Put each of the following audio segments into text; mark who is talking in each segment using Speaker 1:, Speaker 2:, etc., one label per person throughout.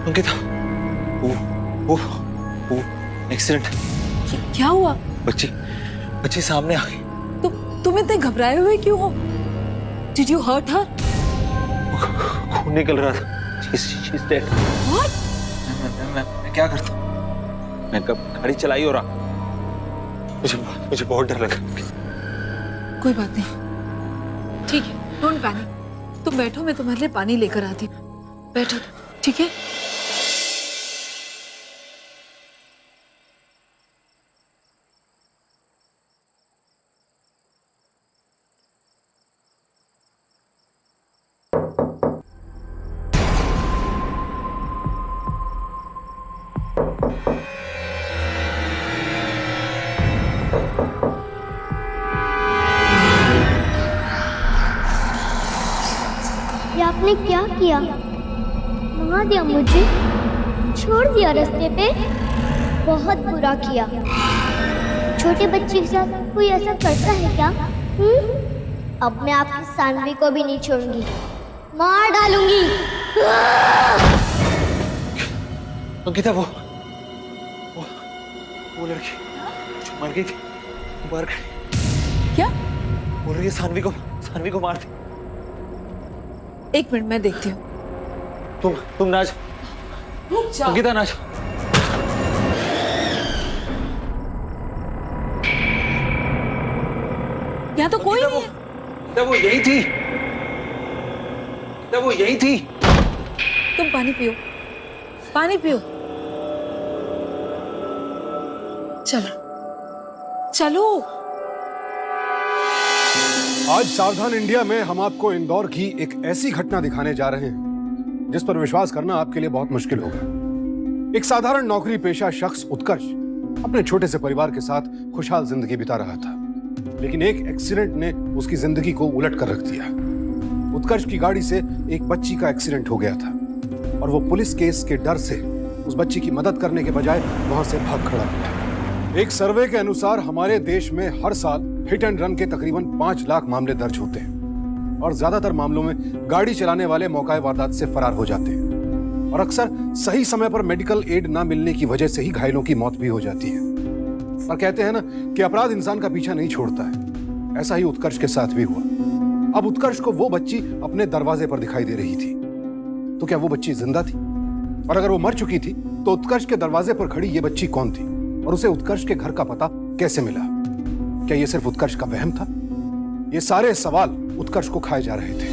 Speaker 1: अंकिता, वो एक्सीडेंट।
Speaker 2: क्या हुआ?
Speaker 1: बच्ची सामने आ गई।
Speaker 2: तुम इतने घबराए हुए क्यों हो? Did you hurt her?
Speaker 1: खून निकल रहा था। She's dead.
Speaker 2: What?
Speaker 1: मैं क्या करता? मैं कब गाड़ी चलाई हो रहा, मुझे बहुत डर लगा।
Speaker 2: कोई बात नहीं, ठीक है, डोंट पैनिक। तुम बैठो, मैं तुम्हारे लिए पानी लेकर आती हूँ। बैठो, ठीक है?
Speaker 3: ये आपने क्या किया? मार दिया मुझे, छोड़ दिया रास्ते पे। बहुत बुरा किया। छोटे बच्चे के साथ कोई ऐसा करता है क्या? अब मैं आपकी सानवी को भी नहीं छोड़ूंगी, मार डालूंगी।
Speaker 1: अंकिता, वो लड़की जो मर गई थी, मर गई।
Speaker 2: क्या?
Speaker 1: बोल रही है सानवी को मार दी।
Speaker 2: एक मिनट, मैं देखती हूँ।
Speaker 1: तुम ना जा। अंकिता, ना जा।
Speaker 2: यहाँ तो कोई नहीं है।
Speaker 1: वो यही थी।
Speaker 2: तुम पानी पियो, पानी पियो। चलो।
Speaker 4: आज सावधान इंडिया में हम आपको इंदौर की एक ऐसी घटना दिखाने जा रहे हैं जिस पर विश्वास करना आपके लिए बहुत मुश्किल होगा। एक साधारण नौकरी पेशा शख्स उत्कर्ष अपने छोटे से परिवार के साथ खुशहाल जिंदगी बिता रहा था, लेकिन एक एक्सीडेंट ने उसकी जिंदगी को उलट कर रख दिया। उत्कर्ष की गाड़ी से एक बच्ची का एक्सीडेंट हो गया था और वो पुलिस केस के डर से उस बच्ची की मदद करने के बजाय वहां से भाग खड़ा हुआ। एक सर्वे के अनुसार हमारे देश में हर साल हिट एंड रन के तकरीबन 5 लाख मामले दर्ज होते हैं और ज्यादातर मामलों में गाड़ी चलाने वाले मौकाए वारदात से फरार हो जाते हैं और अक्सर सही समय पर मेडिकल एड ना मिलने की वजह से ही घायलों की मौत भी हो जाती है। पर कहते हैं ना कि अपराध इंसान का पीछा नहीं छोड़ता है, ऐसा ही उत्कर्ष के साथ भी हुआ। अब उत्कर्ष को वो बच्ची अपने दरवाजे पर दिखाई दे रही थी, तो क्या वो बच्ची जिंदा थी? और अगर वो मर चुकी थी तो उत्कर्ष के दरवाजे पर खड़ी ये बच्ची कौन थी और उसे उत्कर्ष के घर का पता कैसे मिला? क्या ये सिर्फ उत्कर्ष का वहम था? ये सारे सवाल उत्कर्ष को खाए जा रहे थे।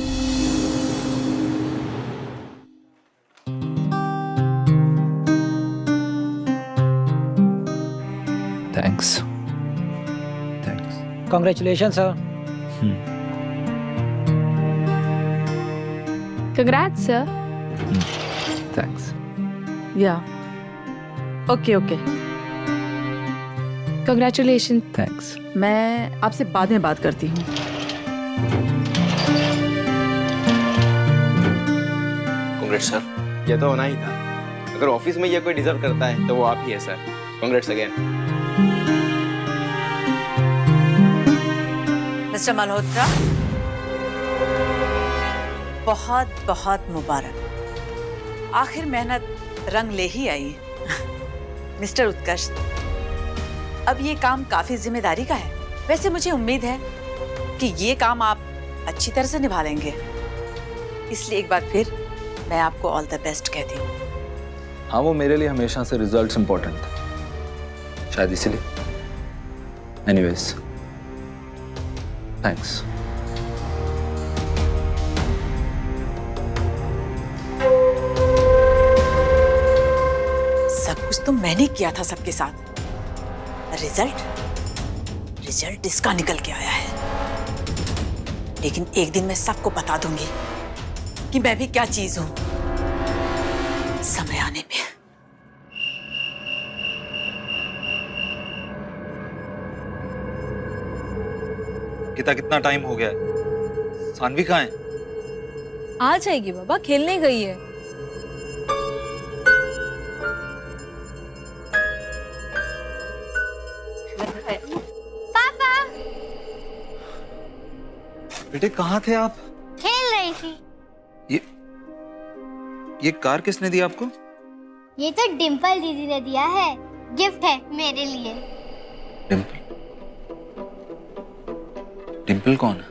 Speaker 1: Thanks.
Speaker 5: Congratulations, sir.
Speaker 6: Congrats, sir.
Speaker 1: Thanks.
Speaker 2: या ओके।
Speaker 6: Congratulations.
Speaker 1: थैंक्स।
Speaker 2: मैं आपसे बाद में बात करती हूँ।
Speaker 7: Congrats sir. ये तो होना ही था। अगर ऑफिस में ये कोई डिजर्व करता है तो वो आप ही है sir. Congrats again.
Speaker 8: Mister Malhotra, बहुत बहुत मुबारक। आखिर मेहनत रंग ले ही आई। मिस्टर उत्कर्ष, अब ये काम काफी जिम्मेदारी का है। वैसे मुझे उम्मीद है कि ये काम आप अच्छी तरह से निभा लेंगे, इसलिए एक बार फिर मैं आपको ऑल द बेस्ट कहती हूँ।
Speaker 1: हाँ, वो मेरे लिए हमेशा से रिजल्ट्स इंपॉर्टेंट थे, शायद इसीलिए। Anyways, thanks.
Speaker 8: सब कुछ तो मैंने किया था सबके साथ। रिजल्ट इसका निकल के आया है, लेकिन एक दिन मैं सबको बता दूंगी कि मैं भी क्या चीज हूं, समय आने पे।
Speaker 1: कितना टाइम हो गया है? सानवी कहाँ है?
Speaker 2: आ जाएगी बाबा, खेलने गई है।
Speaker 3: पापा,
Speaker 1: बेटे कहाँ थे आप?
Speaker 3: खेल रही थी।
Speaker 1: ये कार किसने दी आपको?
Speaker 3: ये तो डिम्पल दीदी ने दिया है, गिफ्ट है मेरे लिए।
Speaker 1: डिम्पल? डिम्पल कौन है?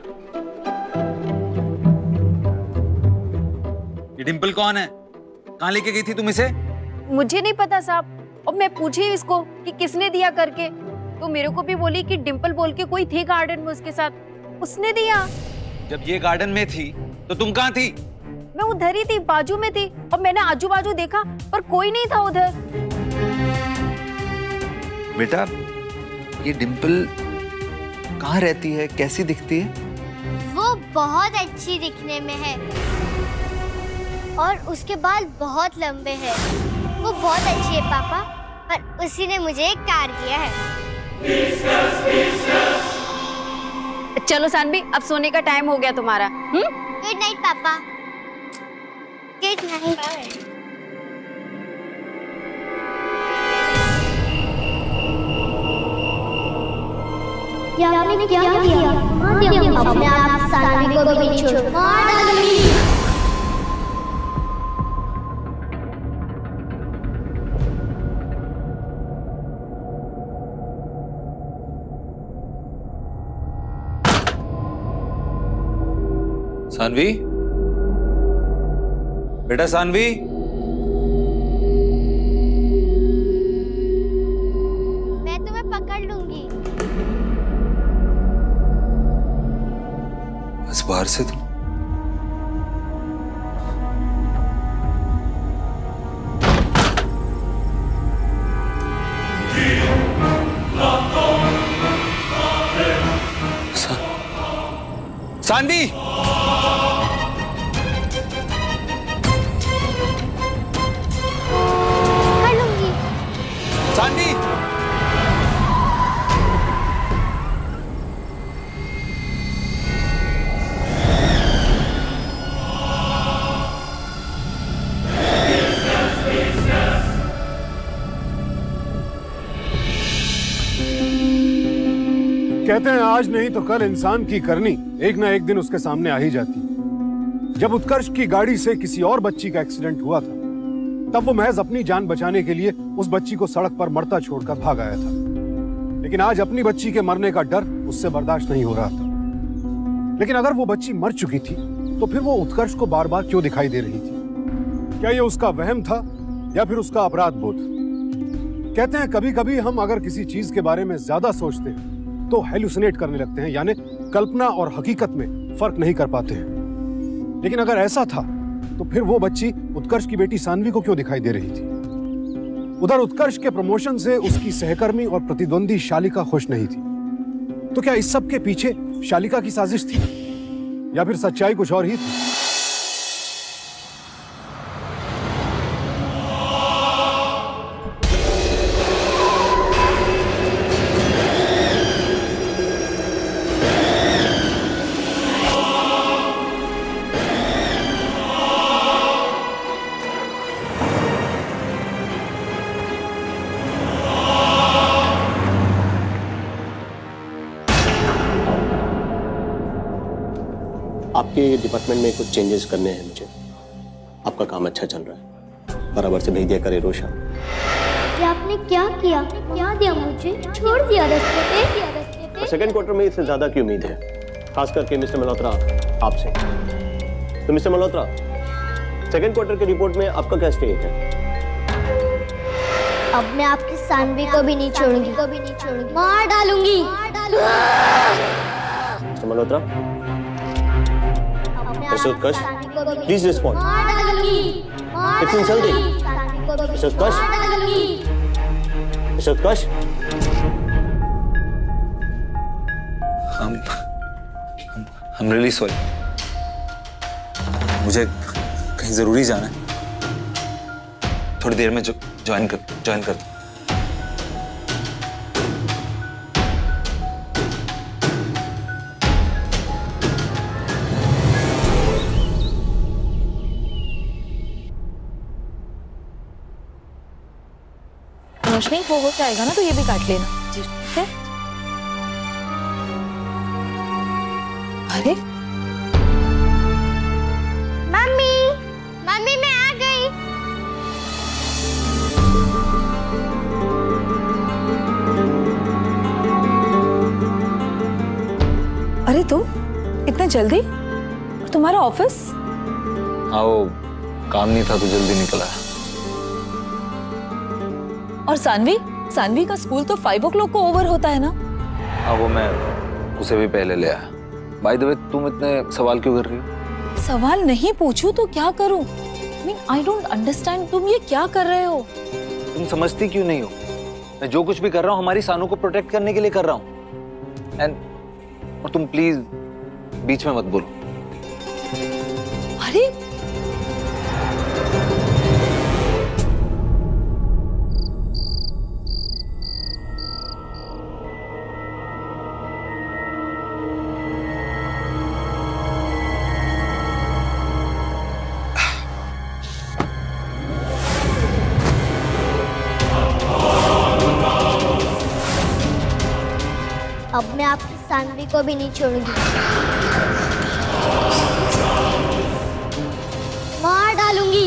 Speaker 1: ये डिम्पल कौन है? कहाँ लेके गई थी तुम इसे?
Speaker 5: मुझे नहीं पता साहब, और मैं पूछी इसको कि किसने दिया करके, तो मेरे को भी बोली कि डिम्पल बोल के कोई थी गार्डन में उसके साथ, उसने दिया।
Speaker 1: जब ये गार्डन में थी तो तुम कहाँ थी?
Speaker 5: मैं उधर ही थी, बाजू में थी, और मैंने आजू बाजू देखा पर कोई नहीं था उधर।
Speaker 1: बेटा, ये डिम्पल कहाँ रहती है, कैसी दिखती है?
Speaker 3: वो बहुत अच्छी दिखने में है और उसके बाल बहुत लंबे हैं। वो बहुत अच्छी है पापा, और उसी ने मुझे एक कार दिया है।
Speaker 5: चलो सानवी, अब सोने का टाइम हो गया तुम्हारा।
Speaker 3: गुड नाइट पापा। Good night. ये आपने क्या किया? अपने आप सानवी को भी छोड़ मार डाली।
Speaker 1: सानवी, बेटा सानवी,
Speaker 3: मैं तुम्हें पकड़ लूंगी।
Speaker 1: बस बाहर से तुम। सानवी,
Speaker 3: पकड़ लूंगी।
Speaker 1: सानवी,
Speaker 4: कहते हैं आज नहीं तो कल इंसान की करनी एक ना एक दिन उसके सामने आ ही जाती है। जब उत्कर्ष की गाड़ी से किसी और बच्ची का एक्सीडेंट हुआ था, तब वो महज अपनी जान बचाने के लिए उस बच्ची को सड़क पर मरता छोड़कर भाग आया था। लेकिन आज अपनी बच्ची के मरने का डर उससे बर्दाश्त नहीं हो रहा था। लेकिन अगर वो बच्ची मर चुकी थी तो फिर वो उत्कर्ष को बार बार क्यों दिखाई दे रही थी? क्या ये उसका वहम था या फिर उसका अपराध बोध? कहते हैं कभी कभी हम अगर किसी चीज के बारे में ज्यादा सोचते हैं तो हेलुसिनेट करने लगते हैं, यानी कल्पना और हकीकत में फर्क नहीं कर पाते हैं। लेकिन अगर ऐसा था तो फिर वो बच्ची उत्कर्ष की बेटी सानवी को क्यों दिखाई दे रही थी? उधर उत्कर्ष के प्रमोशन से उसकी सहकर्मी और प्रतिद्वंदी शालिका खुश नहीं थी। तो क्या इस सब के पीछे शालिका की साजिश थी या फिर सच्चाई कुछ और ही थी?
Speaker 6: आपके डिपार्टमेंट में कुछ चेंजेस करने हैं मुझे। आपका काम अच्छा चल रहा है, बराबर से भेज दिया करे रोशा।
Speaker 3: ये आपने क्या किया? क्या दिया मुझे? छोड़ दिया रास्ते पे।
Speaker 6: सेकंड क्वार्टर में इससे ज्यादा की उम्मीद है, खास करके मिस्टर मल्होत्रा आपसे। तो मिस्टर मल्होत्रा, सेकंड क्वार्टर के रिपोर्ट में आपका क्या स्टेट है?
Speaker 3: अब मैं आपकी सानवी को भी नहीं छोड़ूंगी, मार डालूंगी।
Speaker 6: Mister Malhotra, mister Utkarsh, please respond. It's insulting. Mister Utkarsh, mister Utkarsh,
Speaker 1: I'm really sorry. मुझे कहीं जरूरी जाना है, थोड़ी देर में ज्वाइन कर दो।
Speaker 5: रोशनी, वो हो जाएगा ना तो ये भी काट लेना। जी ठीक है। अरे
Speaker 3: मम्मी, मम्मी मैं आ गई।
Speaker 2: इतने जल्दी? और तुम्हारा ऑफिस?
Speaker 1: हाँ वो काम नहीं था तो जल्दी निकला।
Speaker 2: और सानवी? सानवी का स्कूल तो 5 o'clock को ओवर होता है ना?
Speaker 1: हाँ वो मैं उसे भी पहले ले आया। बाय द वे तुम इतने सवाल क्यों कर रही हो?
Speaker 2: सवाल नहीं पूछूं तो क्या करूं? आई डोंट अंडरस्टैंड, तुम ये क्या कर रहे हो?
Speaker 1: तुम समझती क्यों नहीं हो? मैं जो कुछ भी कर रहा हूँ हमारी सानू को प्रोटेक्ट करने के लिए कर रहा हूँ। और तुम प्लीज बीच में मत बोलो।
Speaker 2: अरे
Speaker 3: अब मैं आपकी सानवी को भी नहीं छोड़ूंगी। मार डालूंगी।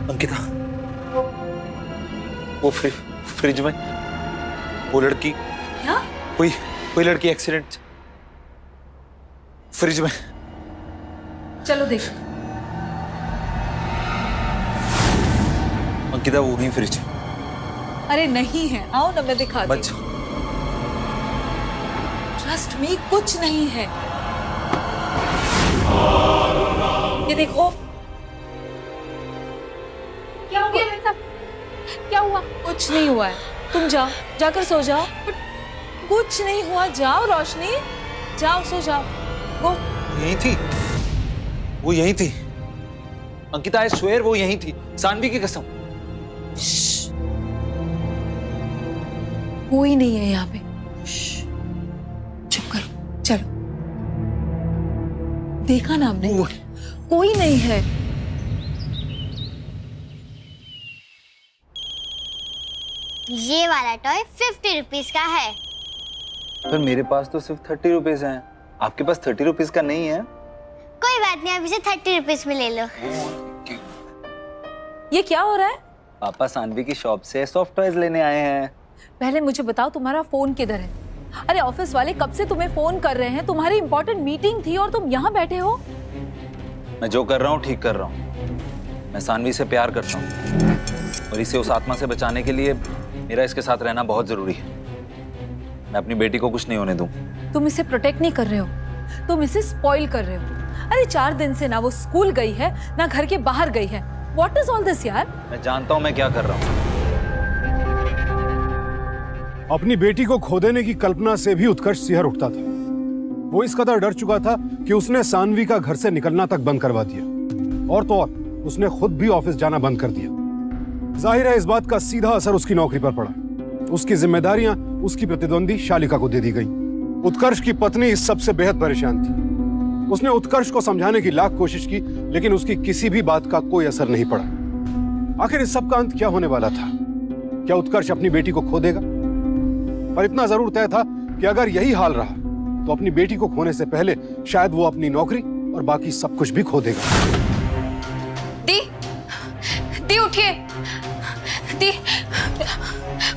Speaker 1: अंकिता, वो फ्रिज में वो लड़की,
Speaker 2: क्या?
Speaker 1: कोई लड़की एक्सीडेंट फ्रिज में।
Speaker 2: चलो देख।
Speaker 1: अंकिता वो नहीं फ्रिज।
Speaker 2: अरे नहीं है, आओ ना मैं दिखाती
Speaker 1: बच।
Speaker 2: हूँ। ट्रस्ट मी, कुछ नहीं है। ये देखो।
Speaker 5: क्या हो गया साहब? क्या हुआ?
Speaker 2: कुछ नहीं हुआ है, तुम जाओ, जाकर सो जाओ। कुछ नहीं हुआ, जाओ रोशनी, जाओ सो जाओ। गो।
Speaker 1: यही थी, वो यही थी। अंकिता आई स्वेयर वो यही थी, सानवी की कसम।
Speaker 2: कोई नहीं है यहाँ पे। चुप करो, चलो। देखा ना हमने, कोई नहीं है।
Speaker 3: ये वाला टॉय 50 रुपीज का है।
Speaker 1: पर मेरे पास तो सिर्फ 30 रुपीज हैं। आपके पास 30 रुपीज का नहीं है?
Speaker 3: कोई बात नहीं, आप इसे 30 रुपीज में ले लो।
Speaker 2: ये क्या हो रहा है?
Speaker 1: पापा सानवी की शॉप से सॉफ्ट टॉयज लेने आए हैं।
Speaker 2: पहले मुझे बताओ तुम्हारा फोन किधर है? अरे ऑफिस वाले कब से तुम्हें फोन कर रहे हैं, तुम्हारी इंपॉर्टेंट मीटिंग थी और तुम यहाँ बैठे हो।
Speaker 1: मैं जो कर रहा हूँ ठीक कर रहा हूँ। मैं सानवी से प्यार करता हूँ और इसे उस आत्मा से बचाने के लिए मेरा इसके साथ रहना बहुत जरूरी है। मैं अपनी बेटी को कुछ नहीं होने दूं।
Speaker 2: तुम इसे प्रोटेक्ट नहीं कर रहे हो, तुम इसे स्पॉइल कर रहे हो। अरे 4 दिन से ना वो स्कूल गई है ना घर के बाहर गई है। व्हाट इज ऑल दिस यार?
Speaker 1: मैं जानता हूँ मैं क्या कर रहा हूँ।
Speaker 4: अपनी बेटी को खो देने की कल्पना से भी उत्कर्ष सिहर उठता था। वो इस कदर डर चुका था कि उसने सानवी का घर से निकलना तक बंद करवा दिया और तो और उसने खुद भी ऑफिस जाना बंद कर दिया। जाहिर है इस बात का सीधा असर उसकी नौकरी पर पड़ा। उसकी जिम्मेदारियां उसकी प्रतिद्वंदी शालिका को दे दी गई। उत्कर्ष की पत्नी इस सबसे बेहद परेशान थी। उसने उत्कर्ष को समझाने की लाख कोशिश की लेकिन उसकी किसी भी बात का कोई असर नहीं पड़ा। आखिर इस सब का अंत क्या होने वाला था? क्या उत्कर्ष अपनी बेटी को खो देगा? पर इतना जरूर तय था कि अगर यही हाल रहा तो अपनी बेटी को खोने से पहले शायद वो अपनी नौकरी और बाकी सब कुछ भी खो देगा।
Speaker 5: दी उठिए। दी,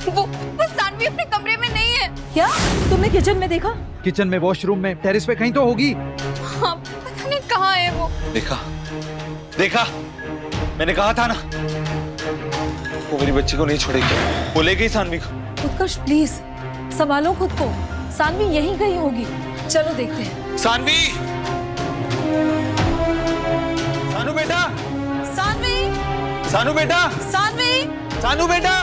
Speaker 5: वो सानवी अपने कमरे में नहीं है।
Speaker 2: क्या तुमने किचन में देखा?
Speaker 9: किचन में, वॉशरूम में, टेरेस पे कहीं तो होगी।
Speaker 5: हाँ, पता नहीं कहाँ है वो।
Speaker 1: देखा मैंने कहा था ना, वो मेरी बच्ची को नहीं छोड़ेगी। वो ले गई सानवी को।
Speaker 2: उत्कर्ष प्लीज संभालो खुद को, सानवी यहीं कहीं होगी। चलो देखते हैं।
Speaker 1: सानवी, सानू बेटा,
Speaker 2: सानवी,
Speaker 1: सानू बेटा,
Speaker 2: सानवी,
Speaker 1: सानू बेटा,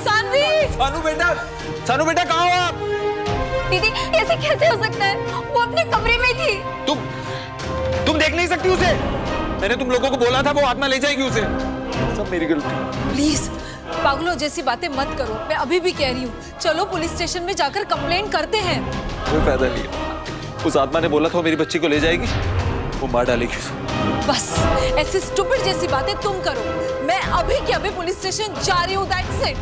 Speaker 2: सानवी,
Speaker 1: सानू बेटा, सानू बेटा कहाँ हो आप?
Speaker 5: दीदी ऐसे कैसे हो सकता है? वो अपने कमरे में थी।
Speaker 1: तुम देख नहीं सकती उसे? मैंने तुम लोगों को बोला था वो आत्मा ले जाएगी उसे। सब मेरी गलती।
Speaker 2: प्लीज पागलों जैसी बातें मत करो। मैं अभी भी कह रही हूँ, चलो पुलिस स्टेशन में जाकर कंप्लेंट करते हैं।
Speaker 1: कोई फायदा नहीं। उस आत्मा ने बोला था वो मेरी बच्ची को ले जाएगी, वो मार डालेगी उसे।
Speaker 2: बस ऐसी स्टूपिड जैसी बातें तुम करो। मैं अभी के अभी पुलिस स्टेशन जा रही हूँ। That's it.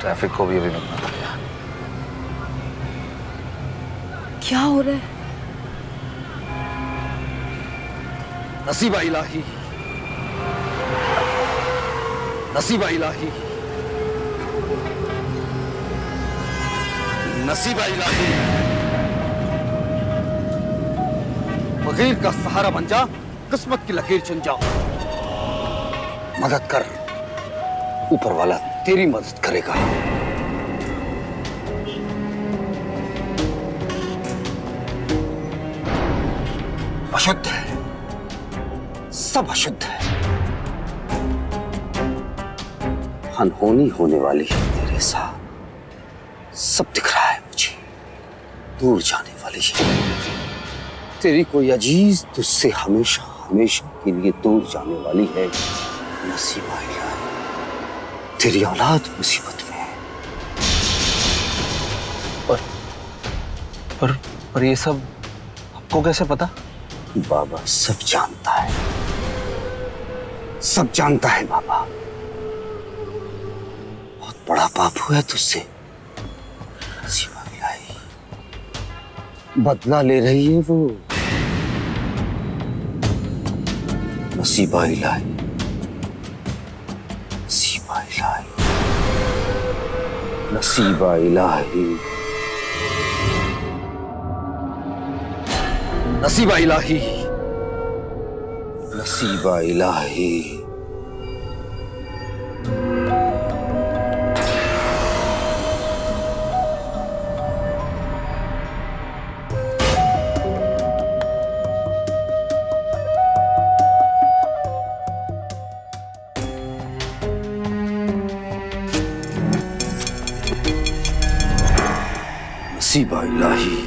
Speaker 1: ट्रैफिक को भी अभी रुकना पड़ेगा।
Speaker 2: क्या हो रहा है?
Speaker 9: नसीबा इलाही, नसीबा इलाही, नसीबा इलाही। फकीर का सहारा बन जा, किस्मत की लकीर चुन जा। मदद कर, ऊपर वाला तेरी मदद करेगा। अशुद्ध है, सब अशुद्ध है। अनहोनी होने वाली है तेरे साथ, सब दिख रहा है मुझे। दूर जाने वाली है तेरी कोई अजीज, तुझसे हमेशा हमेशा के लिए दूर जाने वाली है। नसीबा इलाही, तेरी औलाद मुसीबत में है।
Speaker 1: पर ये सब आपको कैसे पता?
Speaker 9: बाबा सब जानता है, सब जानता है बाबा। बहुत बड़ा पाप हुआ तुझसे। नसीबा इलाही, बदला ले रही है वो। नसीबा इलाही, नसीबा इलाही, नसीबा इलाही, नसीबा इलाही, नसीबा इलाही। नसीबा इलाही,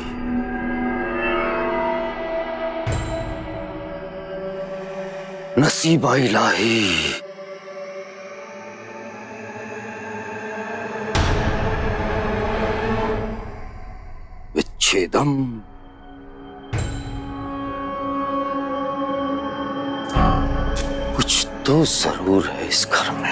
Speaker 9: नसीबा इलाही। विच्छेदम, कुछ तो जरूर है इस घर में।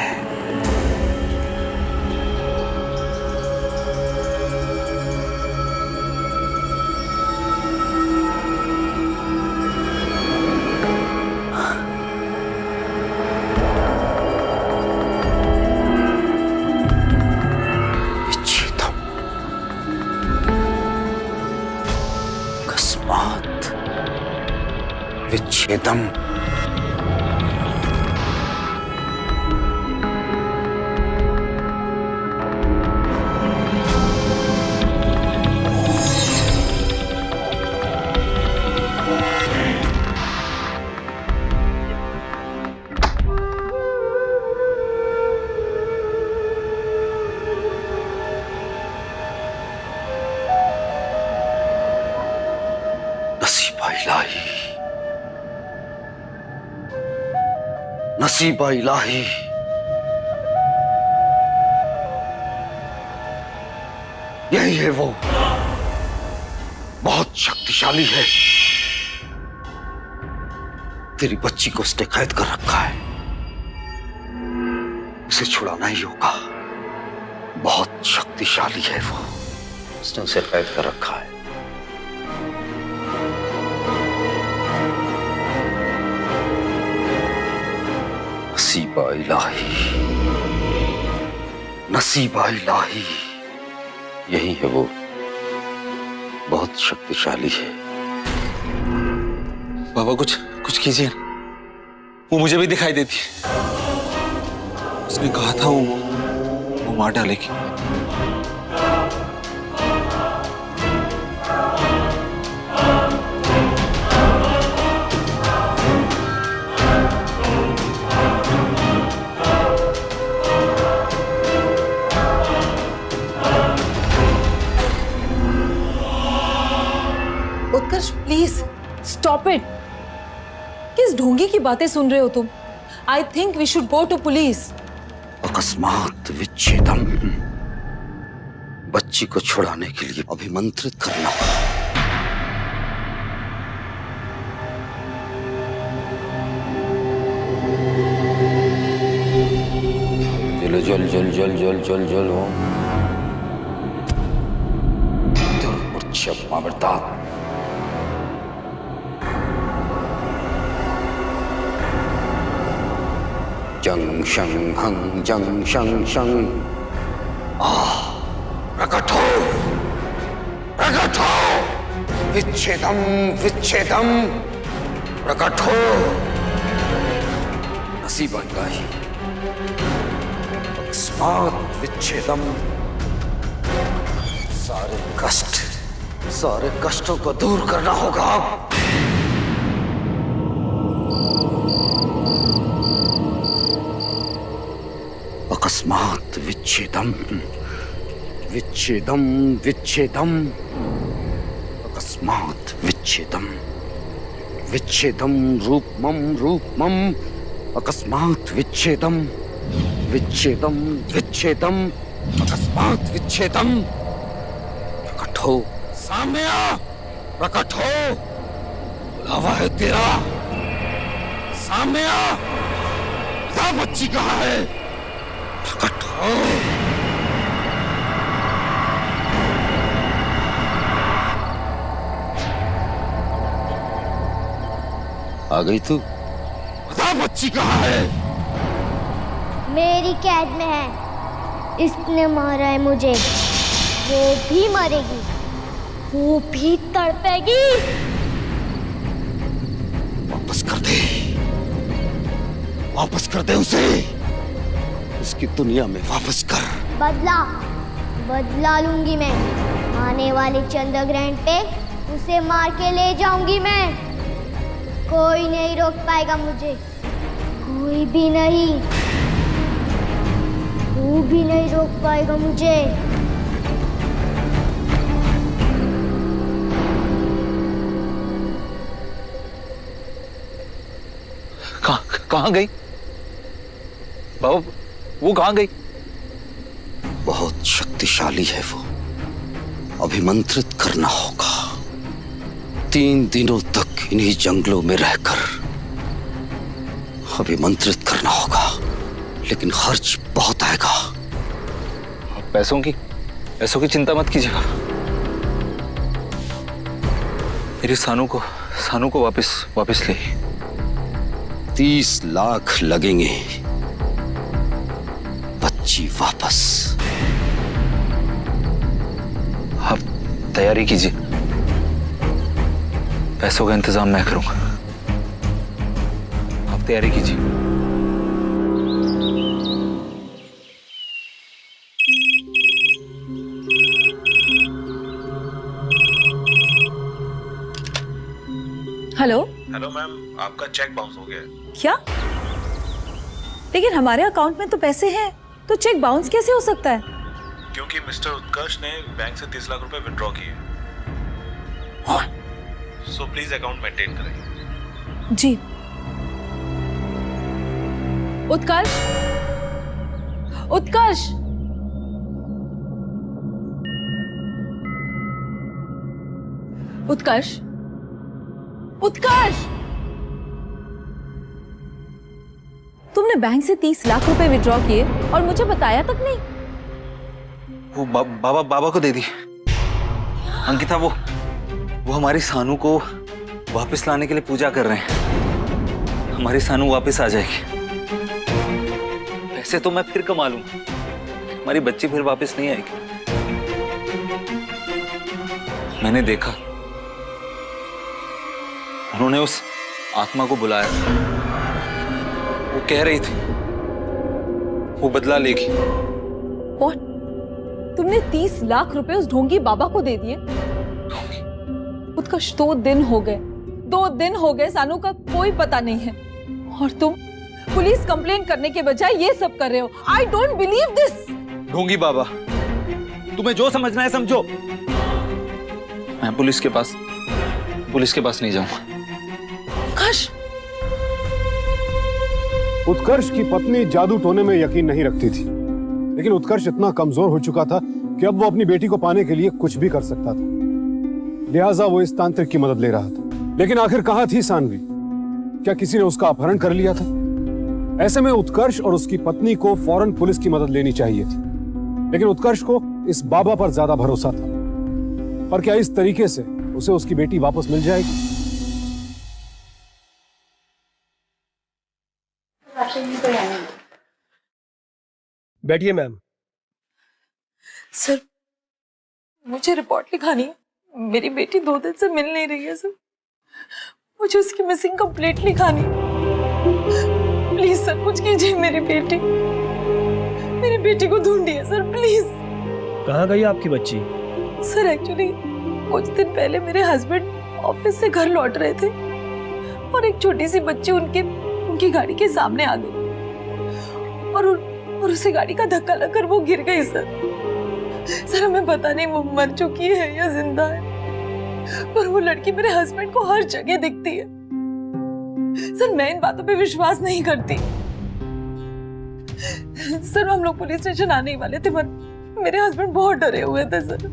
Speaker 9: विच्छेदम, नसीबा इलाही, नसीबा इलाही। यही है वो, बहुत शक्तिशाली है। तेरी बच्ची को उसने कैद कर रखा है, उसे छुड़ाना ही होगा। बहुत शक्तिशाली है वो, उसने उसे कैद कर रखा है। नसीबा इलाही, नसीबा इलाही। यही है वो, बहुत शक्तिशाली है।
Speaker 1: बाबा कुछ कुछ कीजिए, वो मुझे भी दिखाई देती है। उसने कहा था वो मार डालेगी।
Speaker 2: Utkarsh please stop it. किस ढोंगी की बातें सुन रहे हो तुम? I think we should go to police.
Speaker 9: अकस्मात विच्छेदम, बच्ची को छुड़ाने के लिए अभिमंत्रित करना। जल जल जल जल जल जल जल हो। पंचमावृतात् जंग शं हं जंग शं शं प्रकट हो विच्छेदम विच्छेदम प्रकट हो। नसीब इलाही अकस्मात विच्छेदम। सारे कष्टों को दूर करना होगा। अकस्मात विच्छेदम विच्छेदम विच्छेदम अकस्मात विच्छेदम विच्छेदम रूपमं रूपमं अकस्मात विच्छेदम विच्छेदम विच्छेदम अकस्मात विच्छेदम। प्रकट हो सामने आ, प्रकट हो, बुलावा है तेरा, सामने आ। बता बच्ची कहाँ है, प्रकट हो। आ गई तू, बता बच्ची कहाँ है।
Speaker 3: मेरी कैद में है, इसने मारा है मुझे, वो भी मरेगी, वो भी तड़पेगी।
Speaker 9: वापस कर दे, वापस कर दे उसे, उसकी दुनिया में वापस कर।
Speaker 3: बदला लूंगी मैं। आने वाले चंद्रग्रहण पे उसे मार के ले जाऊंगी मैं। कोई नहीं रोक पाएगा मुझे, कोई भी नहीं, तू भी नहीं रोक पाएगा मुझे।
Speaker 1: कहाँ गई बाबा, वो कहाँ गई?
Speaker 9: बहुत शक्तिशाली है वो, अभिमंत्रित करना होगा। 3 दिनों तक इन्हीं जंगलों में रहकर अभिमंत्रित करना होगा, लेकिन खर्च बहुत आएगा।
Speaker 1: पैसों की चिंता मत कीजिएगा। मेरी सानू को वापस ले।
Speaker 9: 30 लाख लगेंगे, बच्ची वापस।
Speaker 1: आप तैयारी कीजिए, पैसों का इंतजाम मैं करूंगा। आप तैयारी कीजिए।
Speaker 2: हेलो
Speaker 10: हेलो मैम, आपका चेक बाउंस हो गया है।
Speaker 2: क्या? लेकिन हमारे अकाउंट में तो पैसे हैं, तो चेक बाउंस कैसे हो सकता है?
Speaker 10: क्योंकि मिस्टर उत्कर्ष ने बैंक से 30 लाख रुपए विड्रॉ किए। सो प्लीज अकाउंट मेंटेन करें।
Speaker 2: जी। उत्कर्ष, उत्कर्ष, उत्कर्ष, उत्कर्ष, तुमने बैंक से 30 लाख रुपए विड्रॉ किए और मुझे बताया तक नहीं।
Speaker 1: वो बाबा को दे दी। अंकिता, वो हमारी सानू को वापस लाने के लिए पूजा कर रहे हैं। हमारी सानू वापस आ जाएगी। पैसे तो मैं फिर कमा लूंगा, हमारी बच्ची फिर वापस नहीं आएगी। मैंने देखा, उन्होंने उस आत्मा को बुलाया, वो कह रही थी वो बदला लेगी।
Speaker 2: What? तुमने 30 लाख रुपए उस ढोंगी बाबा को दे दिए? उत्कर्ष, 2 दिन हो गए, सानू का कोई पता नहीं है, और तुम पुलिस कंप्लेंट करने के बजाय ये सब कर रहे हो। I don't believe this।
Speaker 1: ढोंगी बाबा, तुम्हें जो समझना है समझो। मैं पुलिस के पास नहीं जाऊंगा।
Speaker 4: उत्कर्ष की पत्नी जादू टोने में यकीन नहीं रखती थी, लेकिन उत्कर्ष इतना कमजोर हो चुका था कि अब वो अपनी बेटी को पाने के लिए कुछ भी कर सकता था। लिहाजा वो इस तांत्रिक की मदद ले रहा था। लेकिन आखिर कहां थी सानवी? क्या किसी ने उसका अपहरण कर लिया था? ऐसे में उत्कर्ष और उसकी पत्नी को फौरन पुलिस की मदद लेनी चाहिए थी, लेकिन उत्कर्ष को इस बाबा पर ज्यादा भरोसा था। और क्या इस तरीके से उसे उसकी बेटी वापस मिल जाएगी?
Speaker 11: बैठिए मैम।
Speaker 2: सर, मुझे रिपोर्ट लिखानी है। मेरी बेटी 2 दिन से मिल नहीं रही है सर। मुझे उसकी मिसिंग कंप्लीट लिखानी है। प्लीज सर, कुछ कीजिए। मेरी बेटी को ढूंढिए सर, प्लीज।
Speaker 11: कहाँ गई आपकी बच्ची?
Speaker 2: सर एक्चुअली कुछ दिन पहले मेरे हस्बैंड ऑफिस से घर लौट रहे थे और एक छोटी सी बच्ची उनकी गाड़ी के सामने आ गई और उसे गाड़ी का धक्का लगकर वो गिर गई सर हमें पता नहीं वो मर चुकी है या जिंदा है, पर वो लड़की मेरे हस्बैंड को हर जगह दिखती है। सर मैं इन बातों पे विश्वास नहीं करती। सर हम लोग पुलिस स्टेशन आने ही वाले थे, पर मेरे हस्बैंड बहुत डरे हुए थे सर,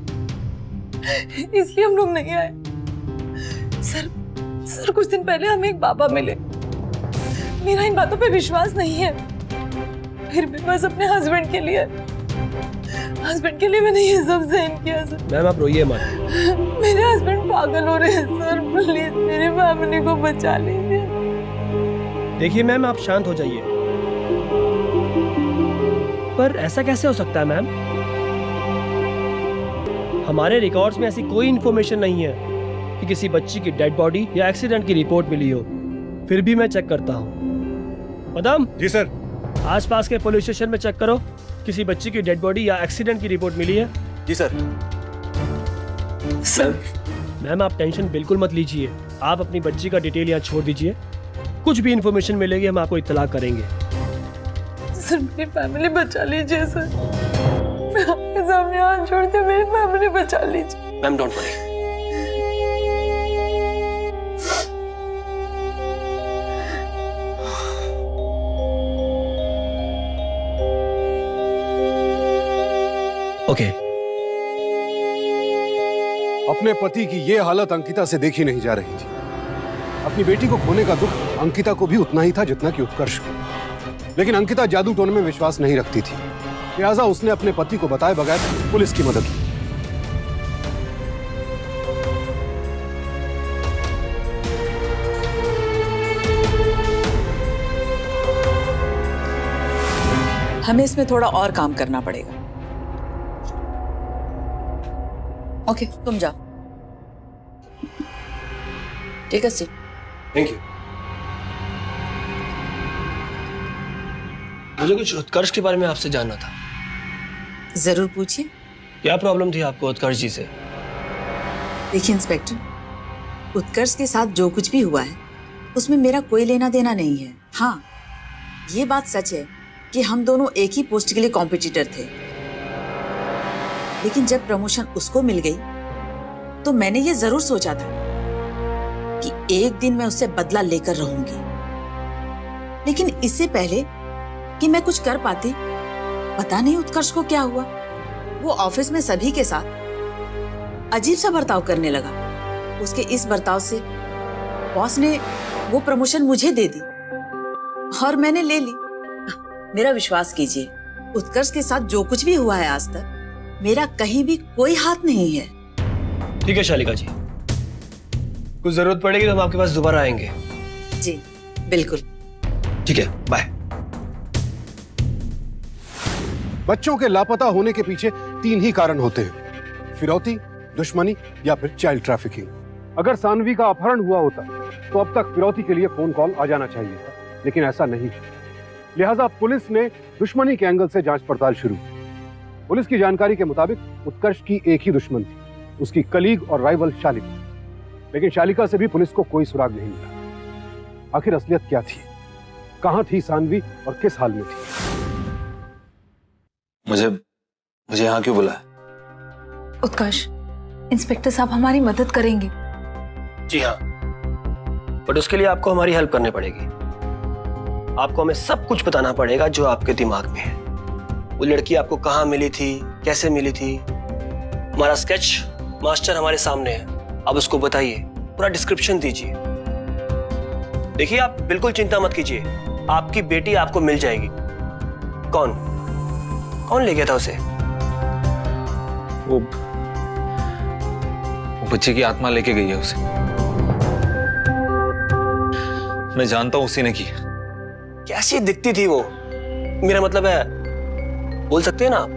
Speaker 2: इसलिए हम लोग नहीं आए। सर कुछ दिन पहले हमें एक बाबा मिले। मेरा इन बातों पे विश्वास नहीं है, फिर भी बस अपने हस्बैंड के लिए मैंने ये सब सहन किया सर।
Speaker 11: मैम आप रोइए मत।
Speaker 2: मेरे हस्बैंड पागल हो रहे हैं सर, प्लीज मेरी फैमिली को बचा लीजिए।
Speaker 11: देखिए मैम आप शांत हो जाइए। पर ऐसा कैसे हो सकता है मैम? हमारे रिकॉर्ड्स में ऐसी कोई इंफॉर्मेशन नहीं है कि किसी बच्ची की डेड बॉडी या एक्सीडेंट की रिपोर्ट मिली हो। फिर भी मैं चेक करता हूँ। मदाम।
Speaker 4: जी सर।
Speaker 11: आसपास के पुलिस स्टेशन में चेक करो, किसी बच्ची की डेड बॉडी या एक्सीडेंट की रिपोर्ट मिली है?
Speaker 6: जी सर।
Speaker 11: मैम आप टेंशन बिल्कुल मत लीजिए, आप अपनी बच्ची का डिटेल यहाँ छोड़ दीजिए। कुछ भी इंफॉर्मेशन मिलेगी हम आपको इत्तला करेंगे।
Speaker 2: सर मेरी फैमिली बचा लीजिए सर, मैं आपके सामने हाथ जोड़ती हूँ, मेरी फैमिली बचा लीजिए।
Speaker 11: Ma'am don't worry. ओके।
Speaker 4: अपने पति की ये हालत अंकिता से देखी नहीं जा रही थी। अपनी बेटी को खोने का दुख अंकिता को भी उतना ही था जितना कि उत्कर्ष को। लेकिन अंकिता जादू टोने में विश्वास नहीं रखती थी, लिहाजा उसने अपने पति को बताए बगैर पुलिस की मदद की।
Speaker 8: हमें इसमें थोड़ा और काम करना पड़ेगा। ओके तुम जाओ। ठीक है सी।
Speaker 11: Thank you. मुझे कुछ उत्कर्ष के बारे में आपसे जानना था।
Speaker 8: जरूर पूछिए।
Speaker 11: क्या प्रॉब्लम थी आपको उत्कर्ष जी से?
Speaker 8: देखिए इंस्पेक्टर, उत्कर्ष के साथ जो कुछ भी हुआ है उसमें मेरा कोई लेना देना नहीं है। हाँ, ये बात सच है कि हम दोनों एक ही पोस्ट के लिए कॉम्पिटिटर थे, लेकिन जब प्रमोशन उसको मिल गई तो मैंने ये जरूर सोचा था कि एक दिन मैं उससे बदला लेकर रहूंगी। लेकिन इससे पहले कि मैं कुछ कर पाती, पता नहीं उत्कर्ष को क्या हुआ, वो ऑफिस में सभी के साथ अजीब सा बर्ताव करने लगा। उसके इस बर्ताव से बॉस ने वो प्रमोशन मुझे दे दी और मैंने ले ली। मेरा विश्वास कीजिए, उत्कर्ष के साथ जो कुछ भी हुआ है आज तक, मेरा कहीं भी कोई हाथ नहीं है।
Speaker 11: ठीक है शालिका जी, कुछ जरूरत पड़ेगी तो हम आपके पास दोबारा आएंगे।
Speaker 8: जी बिल्कुल।
Speaker 11: ठीक है, बाय।
Speaker 4: बच्चों के लापता होने के पीछे 3 ही कारण होते हैं: फिरौती, दुश्मनी या फिर चाइल्ड ट्रैफिकिंग। अगर सानवी का अपहरण हुआ होता तो अब तक फिरौती के लिए फोन कॉल आ जाना चाहिए था, लेकिन ऐसा नहीं। लिहाजा पुलिस ने दुश्मनी के एंगल से जांच पड़ताल शुरू की। पुलिस की जानकारी के मुताबिक उत्कर्ष की एक ही दुश्मन थी, उसकी कलीग और राइवल शालिका। लेकिन शालिका से भी पुलिस को कोई सुराग नहीं मिला। आखिर असलियत क्या थी? कहां थी सानवी और किस हाल में थी?
Speaker 1: मुझे यहाँ क्यों बुलाया?
Speaker 2: उत्कर्ष, इंस्पेक्टर साहब हमारी मदद करेंगे।
Speaker 11: जी हाँ, बट उसके लिए आपको हमारी हेल्प करनी पड़ेगी। आपको हमें सब कुछ बताना पड़ेगा जो आपके दिमाग में है। वो लड़की आपको कहाँ मिली थी, कैसे मिली थी? हमारा स्केच मास्टर हमारे सामने है, आप उसको बताइए, पूरा डिस्क्रिप्शन दीजिए। देखिए आप बिल्कुल चिंता मत कीजिए, आपकी बेटी आपको मिल जाएगी। कौन ले गया था उसे?
Speaker 1: वो बच्चे की आत्मा लेके गई है उसे। मैं जानता हूं उसी ने की।
Speaker 11: कैसी दिखती थी वो? मेरा मतलब है, बोल सकते हैं ना आप?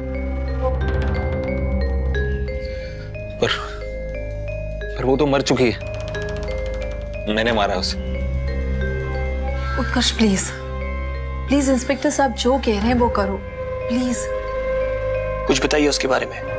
Speaker 1: पर वो तो मर चुकी है। मैंने मारा है उसे।
Speaker 2: उत्कर्ष प्लीज, प्लीज इंस्पेक्टर साहब जो कह रहे हैं वो करो प्लीज।
Speaker 11: कुछ बताइए उसके बारे में।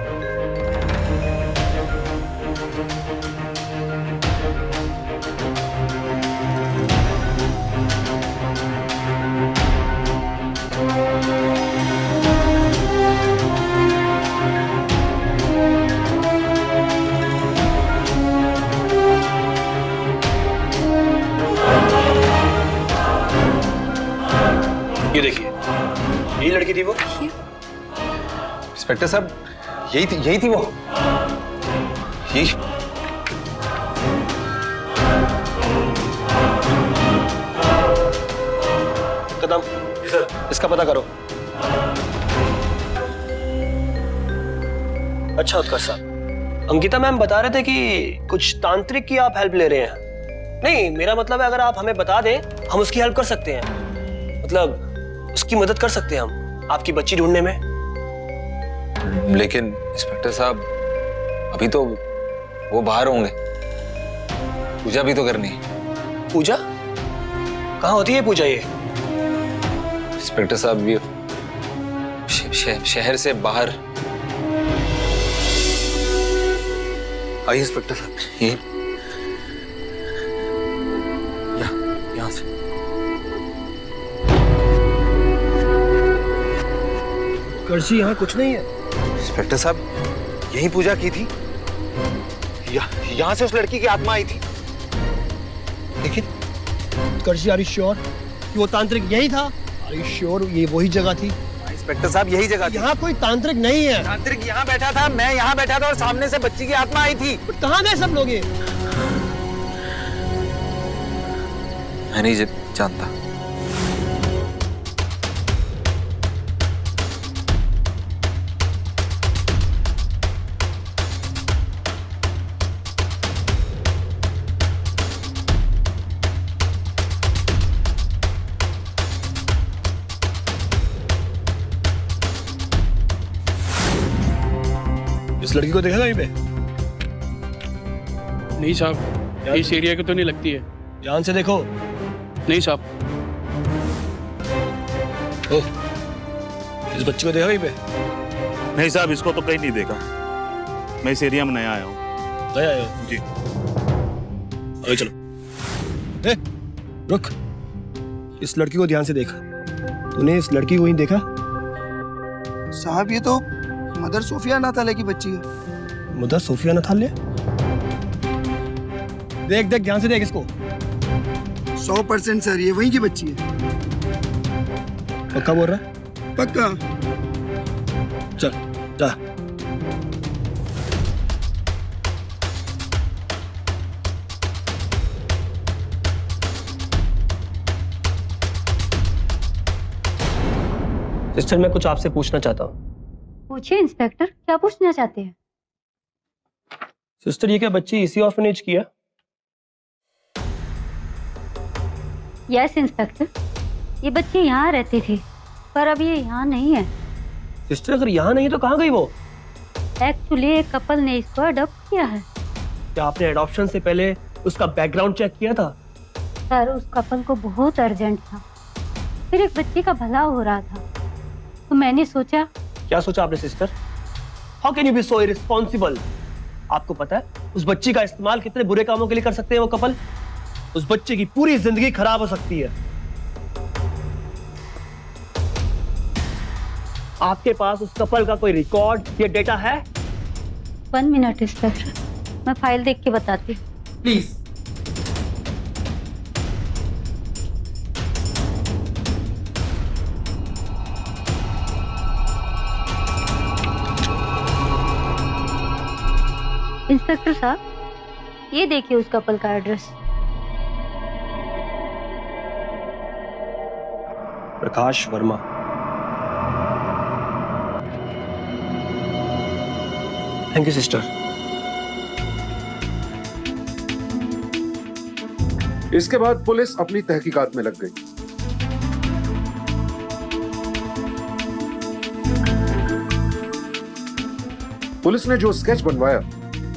Speaker 11: ये देखिए, यही लड़की थी वो।
Speaker 1: इंस्पेक्टर साहब, यही थी वो। यही।
Speaker 11: कदम, सर, इसका पता करो। अच्छा उत्कर्ष साहब, अंकिता मैम बता रहे थे कि कुछ तांत्रिक की आप हेल्प ले रहे हैं। नहीं, मेरा मतलब है अगर आप हमें बता दें, हम उसकी हेल्प कर सकते हैं। मतलब उसकी मदद कर सकते हैं हम आपकी बच्ची ढूंढने में।
Speaker 1: लेकिन इंस्पेक्टर साहब, अभी तो वो बाहर होंगे। पूजा भी तो करनी है।
Speaker 11: पूजा? कहाँ होती है पूजा ये?
Speaker 1: इंस्पेक्टर साहब, ये शहर से बाहर। आइए इंस्पेक्टर साहब, ये यहाँ से।
Speaker 11: कर्जी, यहाँ कुछ नहीं है।
Speaker 1: इंस्पेक्टर साहब, यही पूजा की थी। यहाँ से उस लड़की की आत्मा आई थी। लेकिन
Speaker 11: कर्जी, आर यू श्योर कि वो तांत्रिक यही था? आर यू श्योर ये वही जगह थी?
Speaker 1: इंस्पेक्टर साहब, यही जगह थी।
Speaker 11: यहाँ कोई तांत्रिक नहीं है।
Speaker 1: तांत्रिक यहाँ बैठा था, मैं यहाँ बैठा था और सामने से बच्ची की आत्मा आई थी।
Speaker 11: कहाँ गए सब लोग ये?
Speaker 1: मैं नहीं जानता।
Speaker 11: इस लड़की को देखा कहीं पे?
Speaker 12: नहीं साहब, इस एरिया की तो नहीं लगती है।
Speaker 11: ध्यान से देखो।
Speaker 12: नहीं साहब।
Speaker 11: इस बच्ची को देखा कहीं पे?
Speaker 10: नहीं साहब, इसको तो कहीं नहीं देखा। मैं इस एरिया में नया आया हूँ।
Speaker 11: नया आया हो?
Speaker 10: जी।
Speaker 11: आगे चलो। रुक, इस लड़की को ध्यान से देखा। तूने इस लड़की को ही देखा?
Speaker 13: साहब, ये तो मदर सोफिया नाथाले की बच्ची है।
Speaker 11: Mother Sophia Nathalie? देख देख, ध्यान से देख इसको।
Speaker 13: 100% सर, ये वहीं की बच्ची है।
Speaker 11: पक्का बोल रहा है?
Speaker 13: पक्का।
Speaker 11: चल जा। सिस्टर, मैं कुछ आपसे पूछना चाहता हूँ।
Speaker 14: पूछिए इंस्पेक्टर, क्या पूछना चाहते हैं?
Speaker 11: सिस्टर, ये क्या बच्ची इसी ऑर्फनेज की है?
Speaker 14: यस इंस्पेक्टर, ये बच्चे यहाँ रहते थे, पर अब ये यहाँ नहीं है।
Speaker 11: सिस्टर, अगर यहाँ नहीं तो कहाँ गई वो?
Speaker 14: एक्चुअली एक कपल ने इसको अडॉप्ट किया है।
Speaker 11: क्या आपने एडॉप्शन से पहले उसका बैकग्राउंड चेक किया था?
Speaker 14: सर, उस कपल को बहुत अर्जेंट था, फिर एक बच्चे का भला हो रहा था, तो मैंने सोचा।
Speaker 11: क्या सोचा आपने sister? How can you be so irresponsible? आपको पता है उस बच्ची का इस्तेमाल कितने बुरे कामों के लिए कर सकते हैं वो कपल? उस बच्चे की पूरी जिंदगी खराब हो सकती है। आपके पास उस कपल का कोई रिकॉर्ड या डेटा है?
Speaker 14: 1 मिनट इंस्पेक्टर, मैं फाइल देख के बताती हूँ।
Speaker 13: प्लीज।
Speaker 14: इंस्पेक्टर साहब, ये देखिए उस कपल का address.
Speaker 11: Prakash Verma. Thank you sister.
Speaker 4: इसके बाद पुलिस अपनी तहकीकात में लग गई। पुलिस ने जो स्केच बनवाया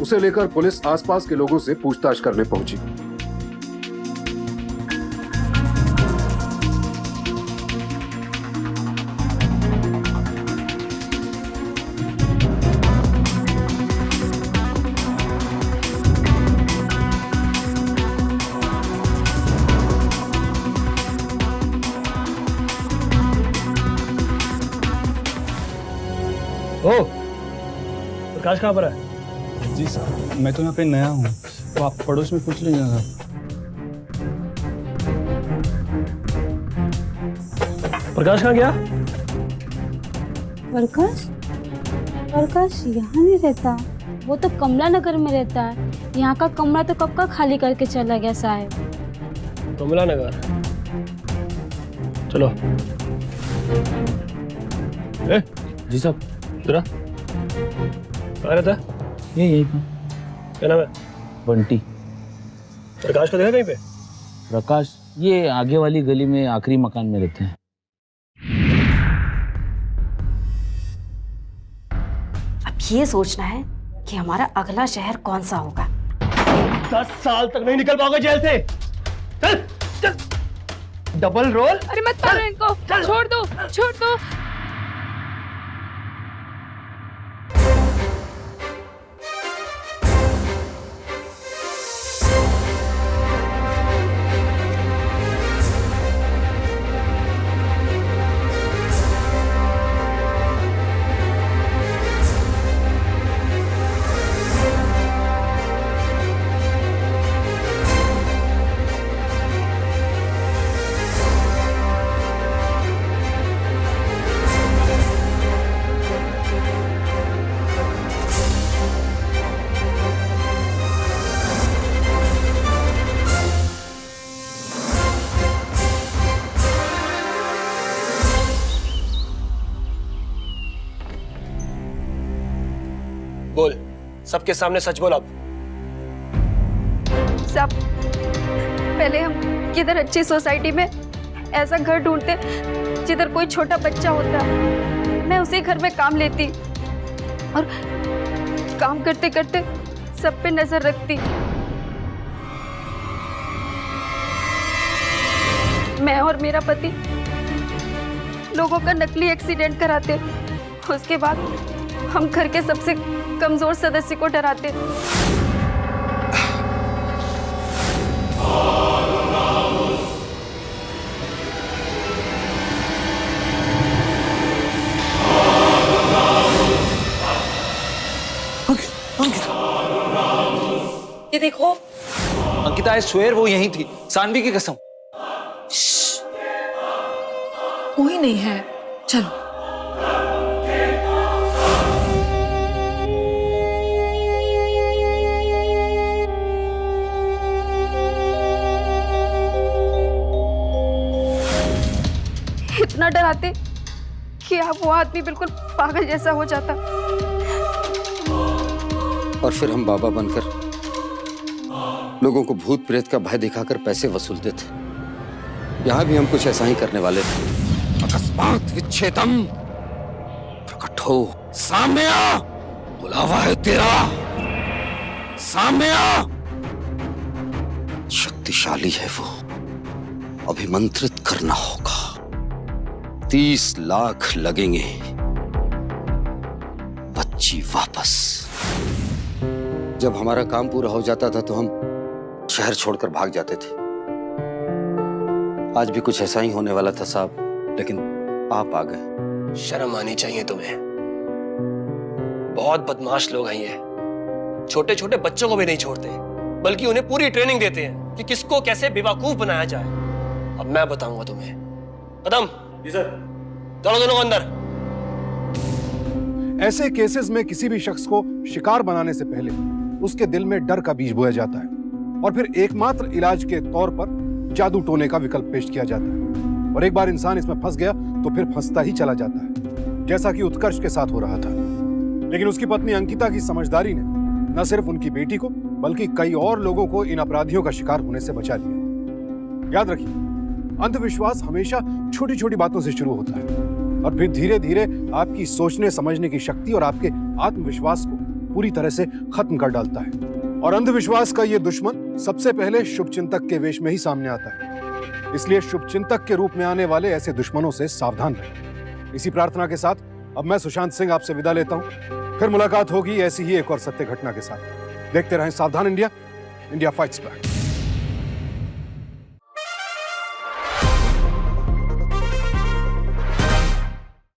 Speaker 4: उसे लेकर पुलिस आसपास के लोगों से पूछताछ करने पहुंची।
Speaker 11: ओ, प्रकाश कहाँ पर है?
Speaker 15: जी सर, मैं तो यहाँ पे नया हूँ, तो आप पड़ोस में पूछ लीजिएगा।
Speaker 11: प्रकाश कहाँ गया?
Speaker 14: प्रकाश? प्रकाश यहाँ नहीं रहता, वो तो कमला नगर में रहता है। यहाँ का कमरा तो कब का खाली करके चला गया साहब।
Speaker 11: कमला नगर? चलो।
Speaker 15: जी साहब।
Speaker 11: जरा कहाँ रहता है?
Speaker 15: यही पे।
Speaker 11: क्या नाम है?
Speaker 15: बंटी।
Speaker 11: प्रकाश को देखा कहीं पे?
Speaker 15: प्रकाश ये आगे वाली गली में आखिरी मकान में रहते हैं।
Speaker 5: अब ये सोचना है कि हमारा अगला शहर कौन सा होगा।
Speaker 11: 10 साल तक नहीं निकल पाओगे जेल से। चल चल। Double role.
Speaker 5: अरे मत मारो इनको, छोड़ दो, छोड़ दो।
Speaker 11: बोल, सबके सामने सच बोल अब।
Speaker 5: सब पहले हम किधर अच्छी सोसाइटी में ऐसा घर ढूंढते जिधर कोई छोटा बच्चा होता, मैं उसी घर में काम लेती और काम करते करते सब पे नजर रखती। मैं और मेरा पति लोगों का नकली एक्सीडेंट कराते, उसके बाद हम घर के सबसे कमजोर सदस्य को डराते।
Speaker 8: ये देखो
Speaker 1: अंकिता, आई स्वेयर वो यहीं थी, सानवी की कसम।
Speaker 2: कोई नहीं है, चलो।
Speaker 5: इतना डराते कि आप वो आदमी बिल्कुल पागल जैसा हो जाता।
Speaker 9: और फिर हम बाबा बनकर लोगों को भूत प्रेत का भय दिखाकर पैसे वसूलते थे। यहां भी हम कुछ ऐसा ही करने वाले थे। अकस्मात विच्छेदम प्रकट हो। सामने आ, बुलावा है तेरा। सामने आ। शक्तिशाली है वो, अभिमंत्रित करना होगा। 30 लाख लगेंगे। बच्ची वापस। जब हमारा काम पूरा हो जाता था तो हम शहर छोड़कर भाग जाते थे। आज भी कुछ ऐसा ही होने वाला था साहब, लेकिन आप आ गए।
Speaker 11: शर्म आनी चाहिए तुम्हें। बहुत बदमाश लोग हैं ये। छोटे छोटे बच्चों को भी नहीं छोड़ते, बल्कि उन्हें पूरी ट्रेनिंग देते हैं कि किसको कैसे बेवकूफ बनाया जाए। अब मैं बताऊंगा तुम्हें। कदम। जी सर। चलो दोनों अंदर।
Speaker 4: ऐसे केसेस में किसी भी शख्स को शिकार बनाने से पहले उसके दिल में डर का बीज बोया जाता है और फिर एकमात्र इलाज के तौर पर जादू टोने का विकल्प पेश किया जाता है। और एक बार इंसान इसमें फंस गया तो फिर फंसता ही चला जाता है, जैसा कि उत्कर्ष के साथ हो रहा था। लेकिन उसकी पत्नी अंकिता की समझदारी ने न सिर्फ उनकी बेटी को बल्कि कई और लोगों को इन अपराधियों का शिकार होने से बचा लिया। याद रखिए, अंधविश्वास हमेशा छोटी छोटी बातों से शुरू होता है और फिर धीरे धीरे आपकी सोचने समझने की शक्ति और आपके आत्मविश्वास को पूरी तरह से खत्म कर डालता है। और अंधविश्वास का ये दुश्मन सबसे पहले शुभचिंतक के वेश में ही सामने आता है। इसलिए शुभचिंतक के रूप में आने वाले ऐसे दुश्मनों से सावधान रहें। इसी प्रार्थना के साथ अब मैं सुशांत सिंह आपसे विदा लेता हूं। फिर मुलाकात होगी ऐसी ही एक और सत्य घटना के साथ। देखते रहें सावधान इंडिया, इंडिया फाइट्स बैक।